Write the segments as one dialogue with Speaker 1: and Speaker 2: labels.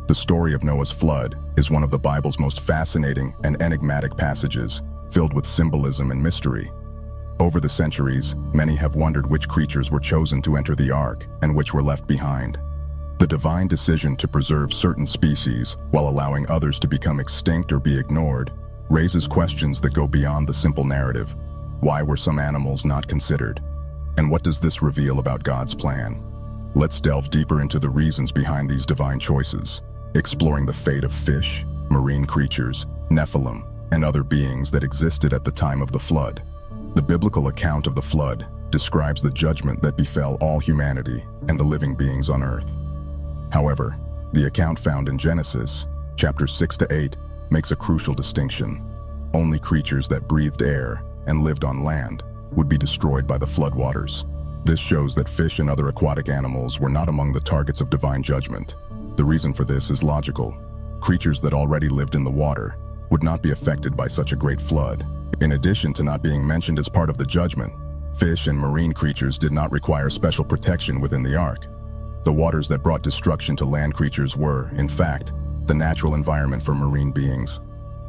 Speaker 1: The story of Noah's flood is one of the Bible's most fascinating and enigmatic passages, filled with symbolism and mystery. Over the centuries, many have wondered which creatures were chosen to enter the ark and which were left behind. The divine decision to preserve certain species while allowing others to become extinct or be ignored raises questions that go beyond the simple narrative. Why were some animals not considered? And what does this reveal about God's plan? Let's delve deeper into the reasons behind these divine choices, exploring the fate of fish, marine creatures, Nephilim, and other beings that existed at the time of the flood. The biblical account of the flood describes the judgment that befell all humanity and the living beings on earth. However, the account found in Genesis, chapters 6 to 8, makes a crucial distinction. Only creatures that breathed air and lived on land would be destroyed by the floodwaters. This shows that fish and other aquatic animals were not among the targets of divine judgment. The reason for this is logical. Creatures that already lived in the water would not be affected by such a great flood. In addition to not being mentioned as part of the judgment, fish and marine creatures did not require special protection within the ark. The waters that brought destruction to land creatures were, in fact, the natural environment for marine beings.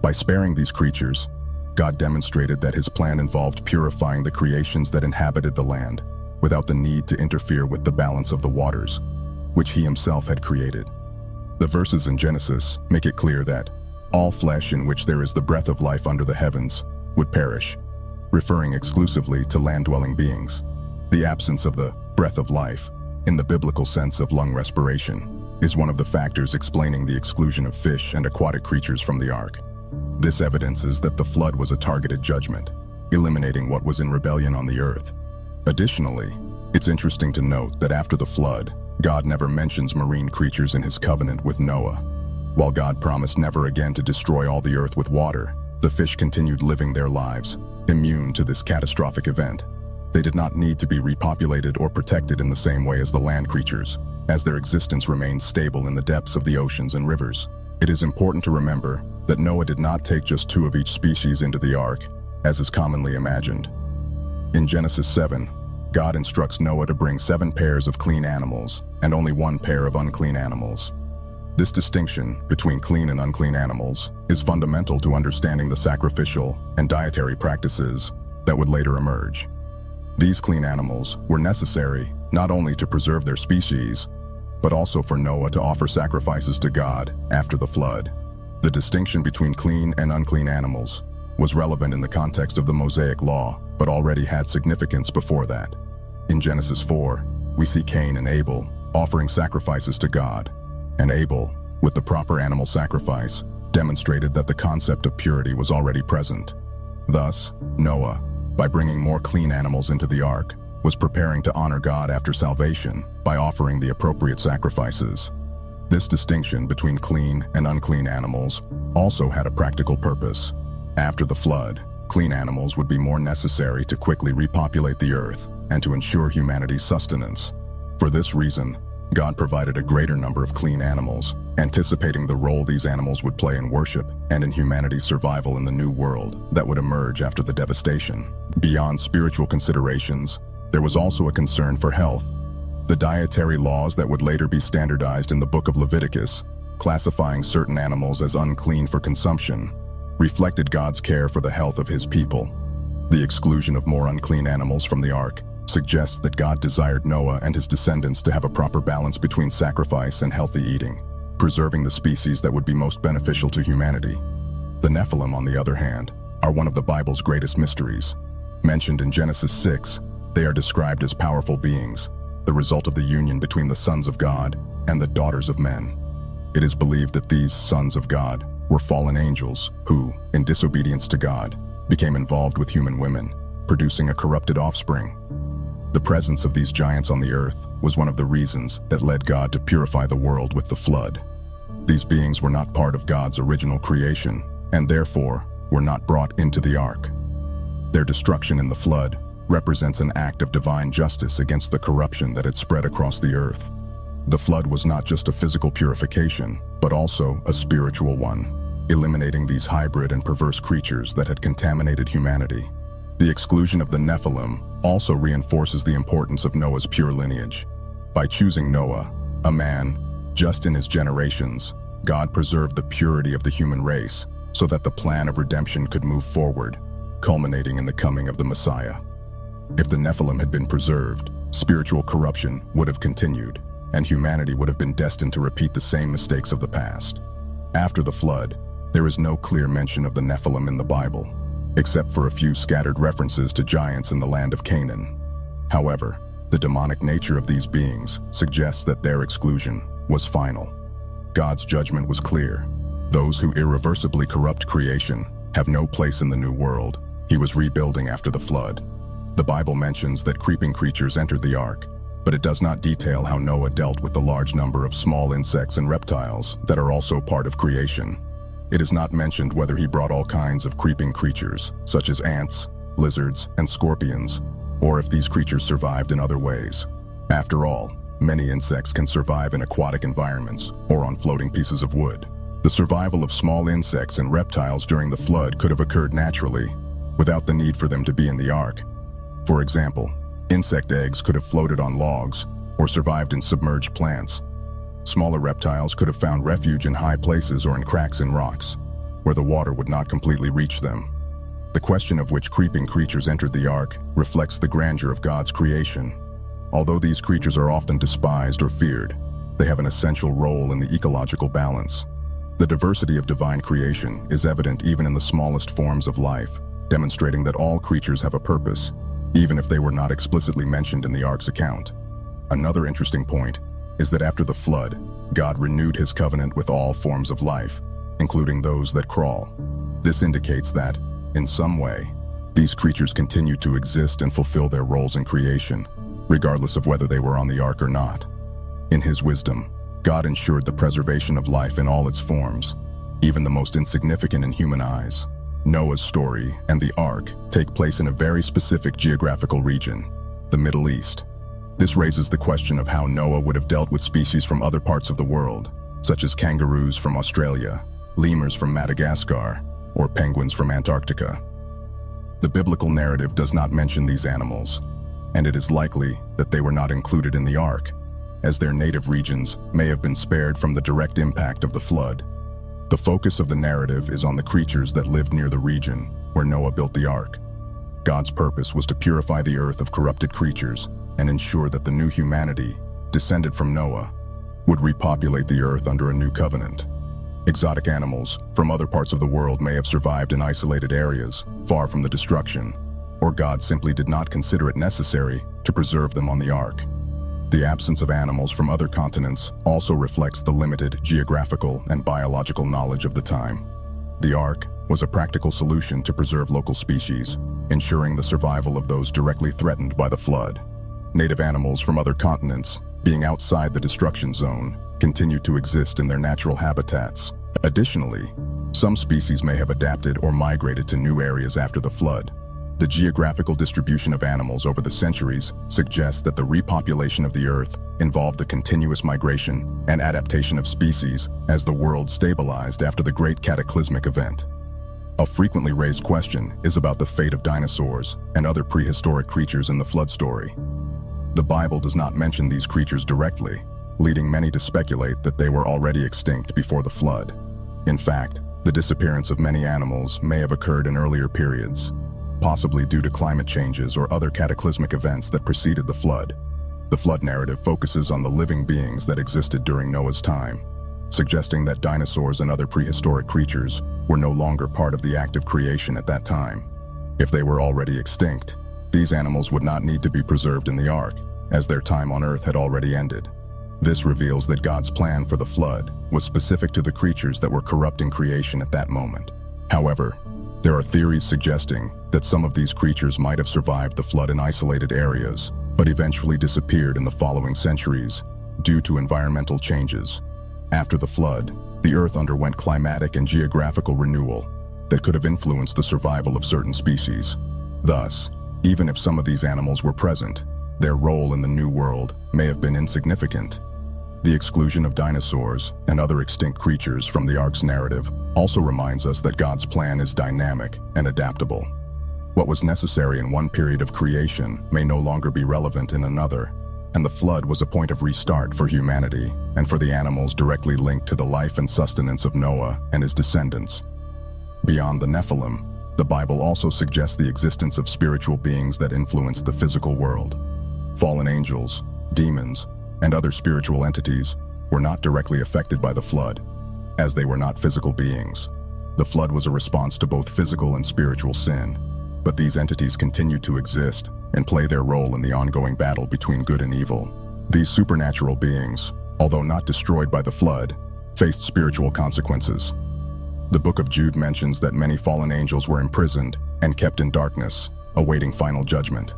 Speaker 1: By sparing these creatures, God demonstrated that his plan involved purifying the creations that inhabited the land, without the need to interfere with the balance of the waters, which he himself had created. The verses in Genesis make it clear that all flesh in which there is the breath of life under the heavens would perish, referring exclusively to land-dwelling beings. The absence of the breath of life, in the biblical sense of lung respiration, is one of the factors explaining the exclusion of fish and aquatic creatures from the ark. This evidences that the flood was a targeted judgment, eliminating what was in rebellion on the earth. Additionally, it's interesting to note that after the flood, God never mentions marine creatures in his covenant with Noah. While God promised never again to destroy all the earth with water, the fish continued living their lives, immune to this catastrophic event. They did not need to be repopulated or protected in the same way as the land creatures, as their existence remained stable in the depths of the oceans and rivers. It is important to remember that Noah did not take just 2 of each species into the ark, as is commonly imagined. In Genesis 7, God instructs Noah to bring 7 pairs of clean animals and only 1 pair of unclean animals. This distinction between clean and unclean animals is fundamental to understanding the sacrificial and dietary practices that would later emerge. These clean animals were necessary not only to preserve their species, but also for Noah to offer sacrifices to God after the flood. The distinction between clean and unclean animals was relevant in the context of the Mosaic Law, but already had significance before that. In Genesis 4, we see Cain and Abel offering sacrifices to God, and Abel, with the proper animal sacrifice, demonstrated that the concept of purity was already present. Thus, Noah, by bringing more clean animals into the ark, was preparing to honor God after salvation by offering the appropriate sacrifices. This distinction between clean and unclean animals also had a practical purpose. After the flood, clean animals would be more necessary to quickly repopulate the earth and to ensure humanity's sustenance. For this reason, God provided a greater number of clean animals, anticipating the role these animals would play in worship and in humanity's survival in the new world that would emerge after the devastation. Beyond spiritual considerations, there was also a concern for health. The dietary laws that would later be standardized in the book of Leviticus, classifying certain animals as unclean for consumption, reflected God's care for the health of his people. The exclusion of more unclean animals from the ark suggests that God desired Noah and his descendants to have a proper balance between sacrifice and healthy eating, preserving the species that would be most beneficial to humanity. The Nephilim, on the other hand, are one of the Bible's greatest mysteries. Mentioned in Genesis 6, they are described as powerful beings, the result of the union between the sons of God and the daughters of men. It is believed that these sons of God were fallen angels who, in disobedience to God, became involved with human women, producing a corrupted offspring. The presence of these giants on the earth was one of the reasons that led God to purify the world with the flood. These beings were not part of God's original creation, and therefore were not brought into the ark. Their destruction in the flood represents an act of divine justice against the corruption that had spread across the earth. The flood was not just a physical purification, but also a spiritual one, eliminating these hybrid and perverse creatures that had contaminated humanity. The exclusion of the Nephilim also reinforces the importance of Noah's pure lineage. By choosing Noah, a man just in his generations, God preserved the purity of the human race so that the plan of redemption could move forward, culminating in the coming of the Messiah. If the Nephilim had been preserved, spiritual corruption would have continued, and humanity would have been destined to repeat the same mistakes of the past. After the flood, there is no clear mention of the Nephilim in the Bible, except for a few scattered references to giants in the land of Canaan. However, the demonic nature of these beings suggests that their exclusion was final. God's judgment was clear. Those who irreversibly corrupt creation have no place in the new world He was rebuilding after the flood. The Bible mentions that creeping creatures entered the ark, but it does not detail how Noah dealt with the large number of small insects and reptiles that are also part of creation. It is not mentioned whether he brought all kinds of creeping creatures, such as ants, lizards, and scorpions, or if these creatures survived in other ways. After all, many insects can survive in aquatic environments or on floating pieces of wood. The survival of small insects and reptiles during the flood could have occurred naturally, without the need for them to be in the ark. For example, insect eggs could have floated on logs or survived in submerged plants. Smaller reptiles could have found refuge in high places or in cracks in rocks, where the water would not completely reach them. The question of which creeping creatures entered the ark reflects the grandeur of God's creation. Although these creatures are often despised or feared, they have an essential role in the ecological balance. The diversity of divine creation is evident even in the smallest forms of life, demonstrating that all creatures have a purpose, even if they were not explicitly mentioned in the ark's account. Another interesting point is that after the flood, God renewed His covenant with all forms of life, including those that crawl. This indicates that, in some way, these creatures continue to exist and fulfill their roles in creation, regardless of whether they were on the ark or not. In His wisdom, God ensured the preservation of life in all its forms, even the most insignificant in human eyes. Noah's story and the ark take place in a very specific geographical region, the Middle East. This raises the question of how Noah would have dealt with species from other parts of the world, such as kangaroos from Australia, lemurs from Madagascar, or penguins from Antarctica. The biblical narrative does not mention these animals, and it is likely that they were not included in the ark, as their native regions may have been spared from the direct impact of the flood. The focus of the narrative is on the creatures that lived near the region where Noah built the ark. God's purpose was to purify the earth of corrupted creatures and ensure that the new humanity, descended from Noah, would repopulate the earth under a new covenant. Exotic animals from other parts of the world may have survived in isolated areas, far from the destruction, or God simply did not consider it necessary to preserve them on the ark. The absence of animals from other continents also reflects the limited geographical and biological knowledge of the time. The ark was a practical solution to preserve local species, ensuring the survival of those directly threatened by the flood. Native animals from other continents, being outside the destruction zone, continue to exist in their natural habitats. Additionally, some species may have adapted or migrated to new areas after the flood. The geographical distribution of animals over the centuries suggests that the repopulation of the earth involved the continuous migration and adaptation of species as the world stabilized after the great cataclysmic event. A frequently raised question is about the fate of dinosaurs and other prehistoric creatures in the flood story. The Bible does not mention these creatures directly, leading many to speculate that they were already extinct before the flood. In fact, the disappearance of many animals may have occurred in earlier periods, possibly due to climate changes or other cataclysmic events that preceded the flood. The flood narrative focuses on the living beings that existed during Noah's time, suggesting that dinosaurs and other prehistoric creatures were no longer part of the active creation at that time. If they were already extinct, these animals would not need to be preserved in the ark, as their time on earth had already ended. This reveals that God's plan for the flood was specific to the creatures that were corrupting creation at that moment. However, there are theories suggesting that some of these creatures might have survived the flood in isolated areas, but eventually disappeared in the following centuries due to environmental changes. After the flood, the earth underwent climatic and geographical renewal that could have influenced the survival of certain species. Thus, even if some of these animals were present, their role in the new world may have been insignificant. The exclusion of dinosaurs and other extinct creatures from the ark's narrative also reminds us that God's plan is dynamic and adaptable. What was necessary in one period of creation may no longer be relevant in another, and the flood was a point of restart for humanity and for the animals directly linked to the life and sustenance of Noah and his descendants. Beyond the Nephilim, the Bible also suggests the existence of spiritual beings that influenced the physical world. Fallen angels, demons, and other spiritual entities were not directly affected by the flood, as they were not physical beings. The flood was a response to both physical and spiritual sin, but these entities continued to exist and play their role in the ongoing battle between good and evil. These supernatural beings, although not destroyed by the flood, faced spiritual consequences. The book of Jude mentions that many fallen angels were imprisoned and kept in darkness, awaiting final judgment.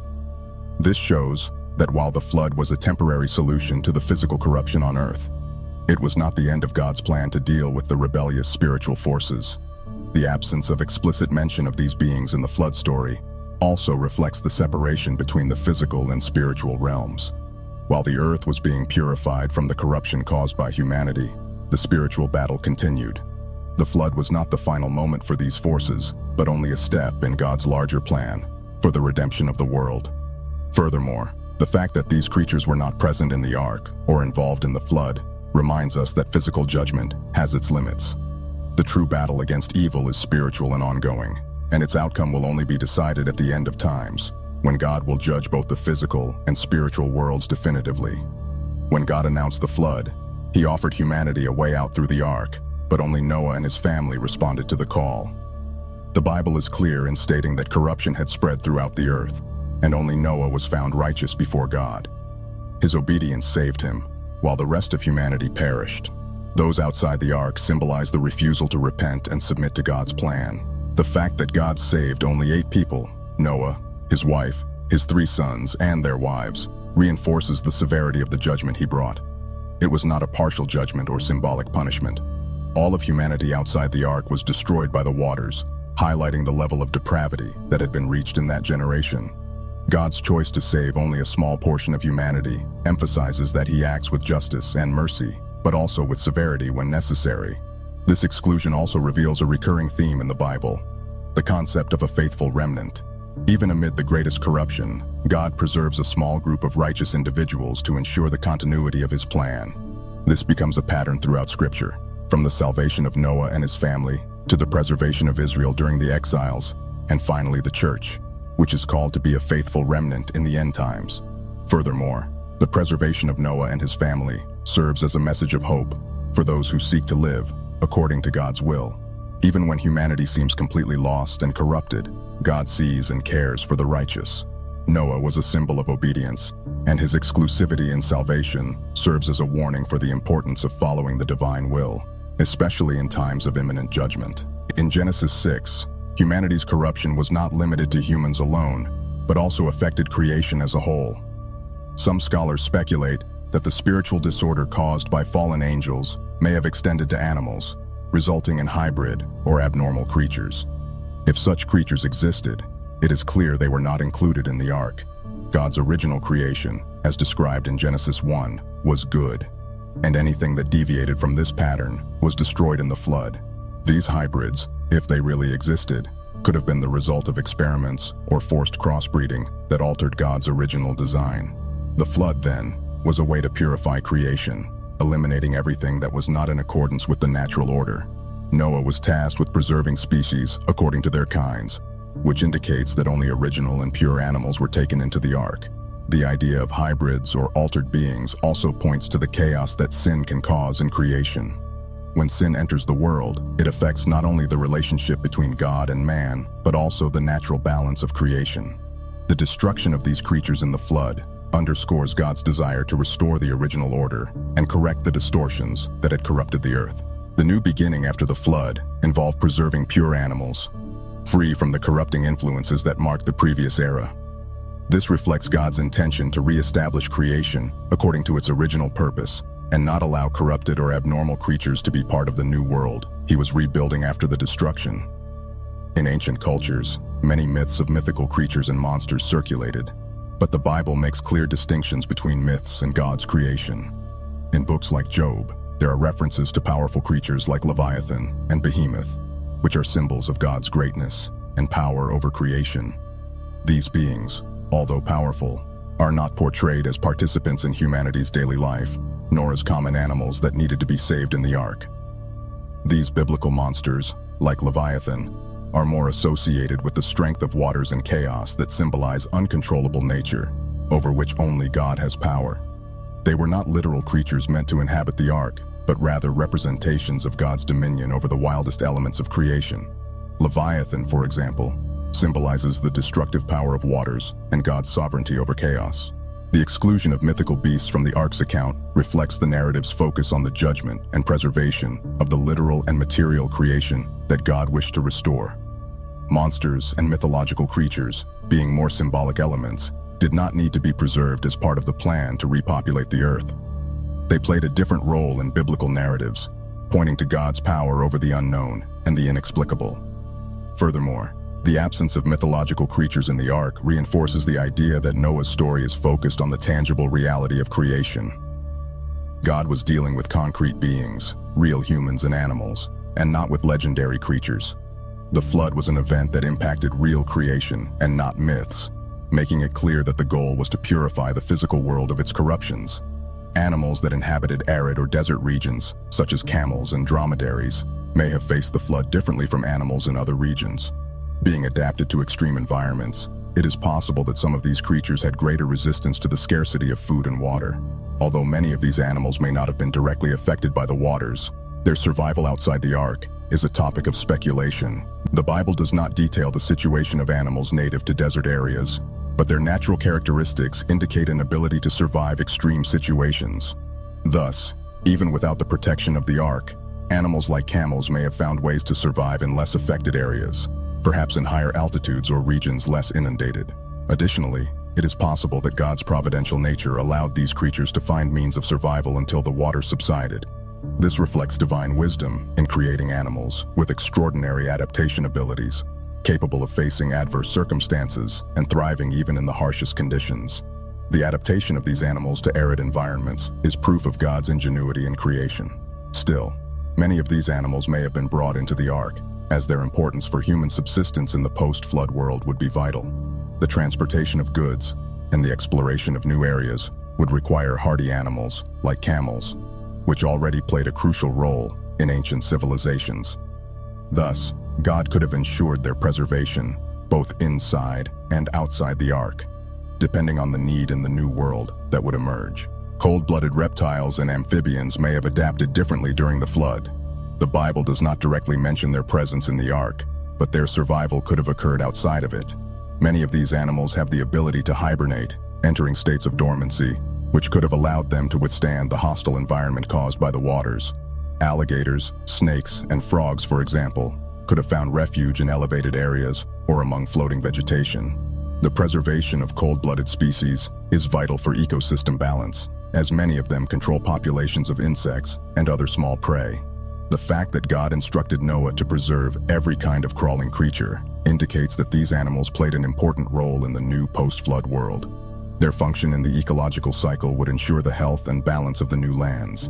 Speaker 1: This shows that while the flood was a temporary solution to the physical corruption on earth, it was not the end of God's plan to deal with the rebellious spiritual forces. The absence of explicit mention of these beings in the flood story also reflects the separation between the physical and spiritual realms. While the earth was being purified from the corruption caused by humanity, the spiritual battle continued. The flood was not the final moment for these forces, but only a step in God's larger plan for the redemption of the world. Furthermore, the fact that these creatures were not present in the ark or involved in the flood reminds us that physical judgment has its limits. The true battle against evil is spiritual and ongoing, and its outcome will only be decided at the end of times, when God will judge both the physical and spiritual worlds definitively. When God announced the flood, He offered humanity a way out through the ark, but only Noah and his family responded to the call. The Bible is clear in stating that corruption had spread throughout the earth, and only Noah was found righteous before God. His obedience saved him, while the rest of humanity perished. Those outside the ark symbolize the refusal to repent and submit to God's plan. The fact that God saved only 8 people, Noah, his wife, his 3 sons, and their wives, reinforces the severity of the judgment He brought. It was not a partial judgment or symbolic punishment. All of humanity outside the ark was destroyed by the waters, highlighting the level of depravity that had been reached in that generation. God's choice to save only a small portion of humanity emphasizes that He acts with justice and mercy, but also with severity when necessary. This exclusion also reveals a recurring theme in the Bible: the concept of a faithful remnant. Even amid the greatest corruption, God preserves a small group of righteous individuals to ensure the continuity of His plan. This becomes a pattern throughout Scripture, from the salvation of Noah and his family to the preservation of Israel during the exiles, and finally the church, which is called to be a faithful remnant in the end times. Furthermore, the preservation of Noah and his family serves as a message of hope for those who seek to live according to God's will. Even when humanity seems completely lost and corrupted, God sees and cares for the righteous. Noah was a symbol of obedience, and his exclusivity in salvation serves as a warning for the importance of following the divine will, especially in times of imminent judgment. In Genesis 6, humanity's corruption was not limited to humans alone, but also affected creation as a whole. Some scholars speculate that the spiritual disorder caused by fallen angels may have extended to animals, resulting in hybrid or abnormal creatures. If such creatures existed, it is clear they were not included in the ark. God's original creation, as described in Genesis 1, was good, and anything that deviated from this pattern was destroyed in the flood. These hybrids, if they really existed, could have been the result of experiments or forced crossbreeding that altered God's original design. The flood, then, was a way to purify creation, eliminating everything that was not in accordance with the natural order. Noah was tasked with preserving species according to their kinds, which indicates that only original and pure animals were taken into the ark. The idea of hybrids or altered beings also points to the chaos that sin can cause in creation. When sin enters the world, it affects not only the relationship between God and man, but also the natural balance of creation. The destruction of these creatures in the flood underscores God's desire to restore the original order and correct the distortions that had corrupted the earth. The new beginning after the flood involved preserving pure animals, free from the corrupting influences that marked the previous era. This reflects God's intention to re-establish creation according to its original purpose and not allow corrupted or abnormal creatures to be part of the new world He was rebuilding after the destruction. In ancient cultures, many myths of mythical creatures and monsters circulated, but the Bible makes clear distinctions between myths and God's creation. In books like Job, there are references to powerful creatures like Leviathan and Behemoth, which are symbols of God's greatness and power over creation. These beings, although powerful, are not portrayed as participants in humanity's daily life, nor as common animals that needed to be saved in the ark. These biblical monsters, like Leviathan, are more associated with the strength of waters and chaos that symbolize uncontrollable nature, over which only God has power. They were not literal creatures meant to inhabit the ark, but rather representations of God's dominion over the wildest elements of creation. Leviathan, for example, symbolizes the destructive power of waters and God's sovereignty over chaos. The exclusion of mythical beasts from the ark's account reflects the narrative's focus on the judgment and preservation of the literal and material creation that God wished to restore. Monsters and mythological creatures, being more symbolic elements, did not need to be preserved as part of the plan to repopulate the earth. They played a different role in biblical narratives, pointing to God's power over the unknown and the inexplicable. Furthermore, the absence of mythological creatures in the ark reinforces the idea that Noah's story is focused on the tangible reality of creation. God was dealing with concrete beings, real humans and animals, and not with legendary creatures. The flood was an event that impacted real creation and not myths, making it clear that the goal was to purify the physical world of its corruptions. Animals that inhabited arid or desert regions, such as camels and dromedaries, may have faced the flood differently from animals in other regions. Being adapted to extreme environments, it is possible that some of these creatures had greater resistance to the scarcity of food and water. Although many of these animals may not have been directly affected by the waters, their survival outside the ark is a topic of speculation. The Bible does not detail the situation of animals native to desert areas, but their natural characteristics indicate an ability to survive extreme situations. Thus, even without the protection of the ark, animals like camels may have found ways to survive in less affected areas, perhaps in higher altitudes or regions less inundated. Additionally, it is possible that God's providential nature allowed these creatures to find means of survival until the water subsided. This reflects divine wisdom in creating animals with extraordinary adaptation abilities, capable of facing adverse circumstances and thriving even in the harshest conditions. The adaptation of these animals to arid environments is proof of God's ingenuity in creation. Still, many of these animals may have been brought into the ark, as their importance for human subsistence in the post-flood world would be vital. The transportation of goods and the exploration of new areas would require hardy animals, like camels, which already played a crucial role in ancient civilizations. Thus, God could have ensured their preservation, both inside and outside the ark, depending on the need in the new world that would emerge. Cold-blooded reptiles and amphibians may have adapted differently during the flood. The Bible does not directly mention their presence in the ark, but their survival could have occurred outside of it. Many of these animals have the ability to hibernate, entering states of dormancy, which could have allowed them to withstand the hostile environment caused by the waters. Alligators, snakes, and frogs, for example, could have found refuge in elevated areas or among floating vegetation. The preservation of cold-blooded species is vital for ecosystem balance, as many of them control populations of insects and other small prey. The fact that God instructed Noah to preserve every kind of crawling creature indicates that these animals played an important role in the new post-flood world. Their function in the ecological cycle would ensure the health and balance of the new lands.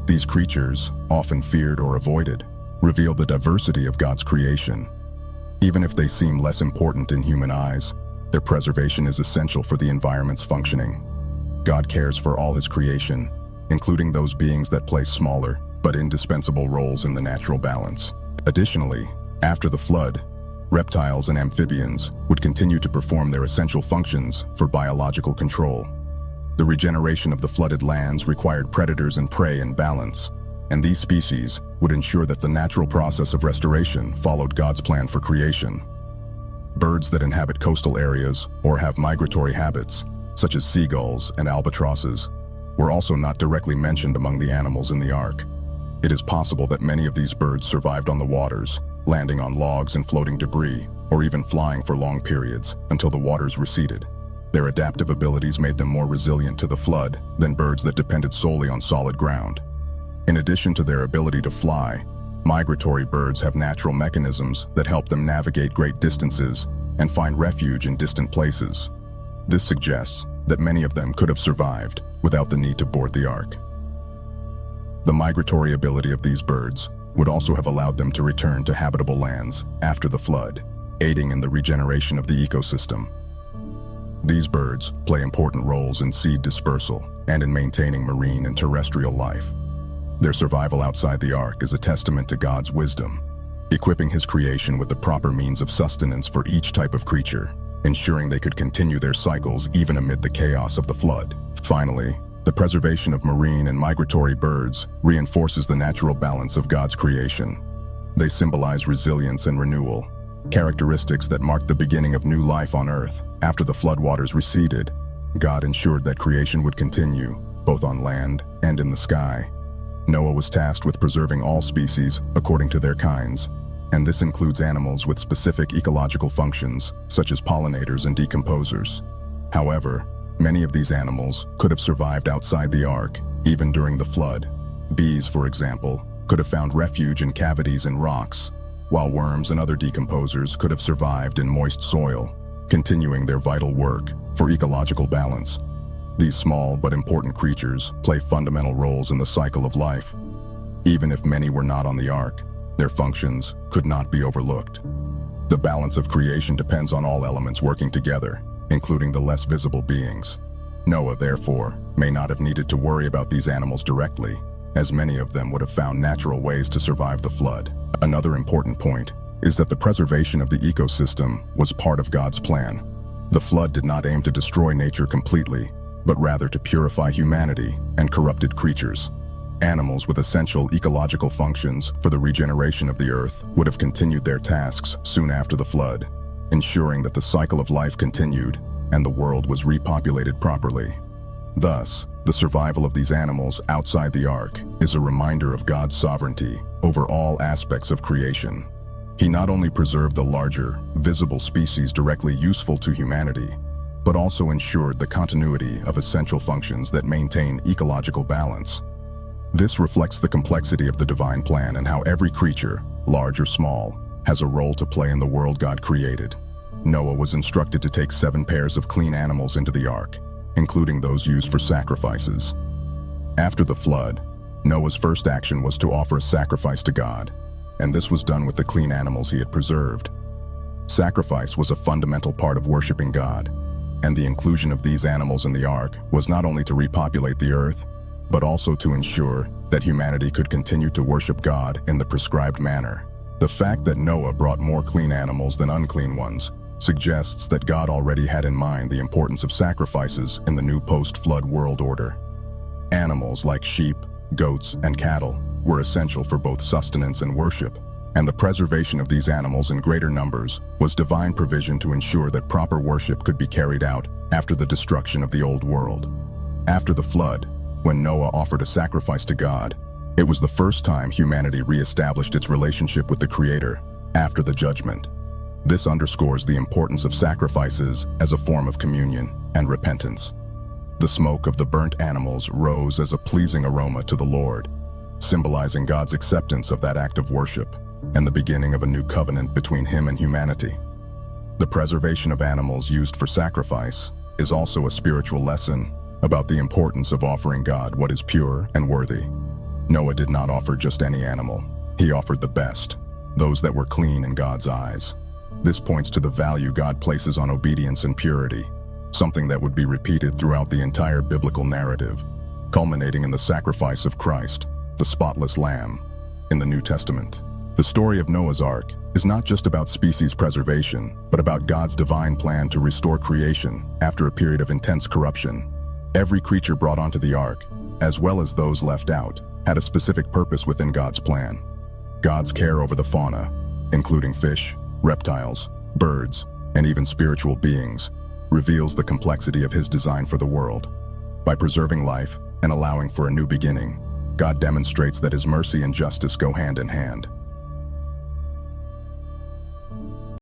Speaker 1: These creatures, often feared or avoided, reveal the diversity of God's creation. Even if they seem less important in human eyes, their preservation is essential for the environment's functioning. God cares for all his creation, including those beings that play smaller but indispensable roles in the natural balance. Additionally, after the flood, reptiles and amphibians would continue to perform their essential functions for biological control. The regeneration of the flooded lands required predators and prey in balance, and these species would ensure that the natural process of restoration followed God's plan for creation. Birds that inhabit coastal areas or have migratory habits, such as seagulls and albatrosses, were also not directly mentioned among the animals in the ark. It is possible that many of these birds survived on the waters, landing on logs and floating debris, or even flying for long periods until the waters receded. Their adaptive abilities made them more resilient to the flood than birds that depended solely on solid ground. In addition to their ability to fly, migratory birds have natural mechanisms that help them navigate great distances and find refuge in distant places. This suggests that many of them could have survived without the need to board the ark. The migratory ability of these birds would also have allowed them to return to habitable lands after the flood, aiding in the regeneration of the ecosystem. These birds play important roles in seed dispersal and in maintaining marine and terrestrial life. Their survival outside the ark is a testament to God's wisdom, equipping His creation with the proper means of sustenance for each type of creature, ensuring they could continue their cycles even amid the chaos of the flood. Finally, the preservation of marine and migratory birds reinforces the natural balance of God's creation. They symbolize resilience and renewal, characteristics that marked the beginning of new life on Earth. After the floodwaters receded, God ensured that creation would continue, both on land and in the sky. Noah was tasked with preserving all species according to their kinds, and this includes animals with specific ecological functions, such as pollinators and decomposers. However, many of these animals could have survived outside the ark, even during the flood. Bees, for example, could have found refuge in cavities in rocks, while worms and other decomposers could have survived in moist soil, continuing their vital work for ecological balance. These small but important creatures play fundamental roles in the cycle of life. Even if many were not on the ark, their functions could not be overlooked. The balance of creation depends on all elements working together, including the less visible beings. Noah, therefore, may not have needed to worry about these animals directly, as many of them would have found natural ways to survive the flood. Another important point is that the preservation of the ecosystem was part of God's plan. The flood did not aim to destroy nature completely, but rather to purify humanity and corrupted creatures. Animals with essential ecological functions for the regeneration of the earth would have continued their tasks soon after the flood, ensuring that the cycle of life continued and the world was repopulated properly. Thus, the survival of these animals outside the ark is a reminder of God's sovereignty over all aspects of creation. He not only preserved the larger, visible species directly useful to humanity, but also ensured the continuity of essential functions that maintain ecological balance. This reflects the complexity of the divine plan and how every creature, large or small, has a role to play in the world God created. Noah was instructed to take 7 pairs of clean animals into the ark, including those used for sacrifices. After the flood, Noah's first action was to offer a sacrifice to God, and this was done with the clean animals he had preserved. Sacrifice was a fundamental part of worshiping God, and the inclusion of these animals in the ark was not only to repopulate the earth, but also to ensure that humanity could continue to worship God in the prescribed manner. The fact that Noah brought more clean animals than unclean ones suggests that God already had in mind the importance of sacrifices in the new post-flood world order. Animals like sheep, goats, and cattle were essential for both sustenance and worship, and the preservation of these animals in greater numbers was divine provision to ensure that proper worship could be carried out after the destruction of the old world. After the flood, when Noah offered a sacrifice to God, it was the first time humanity re-established its relationship with the Creator after the judgment. This underscores the importance of sacrifices as a form of communion and repentance. The smoke of the burnt animals rose as a pleasing aroma to the Lord, symbolizing God's acceptance of that act of worship and the beginning of a new covenant between Him and humanity. The preservation of animals used for sacrifice is also a spiritual lesson about the importance of offering God what is pure and worthy. Noah did not offer just any animal. He offered the best, those that were clean in God's eyes. This points to the value God places on obedience and purity, something that would be repeated throughout the entire biblical narrative, culminating in the sacrifice of Christ, the spotless Lamb, in the New Testament. The story of Noah's Ark is not just about species preservation, but about God's divine plan to restore creation after a period of intense corruption. Every creature brought onto the ark, as well as those left out, had a specific purpose within God's plan. God's care over the fauna, including fish, reptiles, birds, and even spiritual beings, reveals the complexity of His design for the world. By preserving life and allowing for a new beginning, God demonstrates that His mercy and justice go hand in hand.